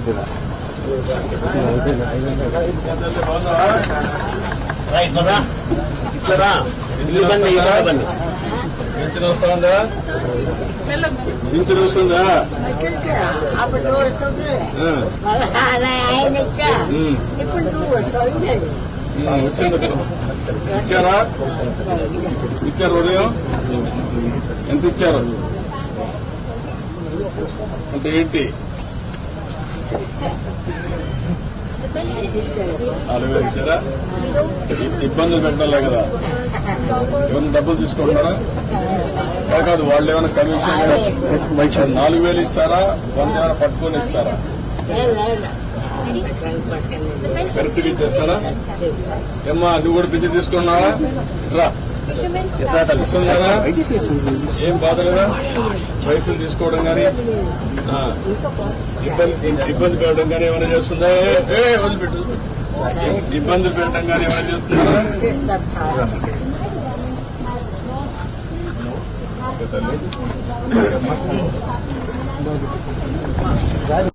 ఇట్లా బన్నీ పింఛన్ వస్తుందా? పింఛన్ వస్తుందా? వచ్చింది. ఇచ్చారా? ఇచ్చారు. ఉదయం ఎంత ఇచ్చారు అంటే ఏంటి? 4,000 ఇచ్చారా? ఇబ్బందులు పెట్టాలే కదా. ఏమైనా డబ్బులు తీసుకుంటున్నారా? కాదు, వాళ్ళు ఏమైనా కమిషన్ 4,000 ఇస్తారా? 100 ఏమైనా పట్టుకొని ఇస్తారా? కరెక్ట్గా ఇచ్చేస్తారా? ఏమ్మా నువ్వు కూడా పిచ్చి తీసుకున్నావా? రా తెలుసుకున్నారా? ఏం బాధ లేదా? పైసలు తీసుకోవడం కానీ ఇబ్బంది పెట్టడం కానీ ఏమైనా చేస్తుందా? వదిలిపెట్టు. ఇబ్బందులు పెట్టడం కానీ ఏమైనా చేస్తున్నారా? తల్లి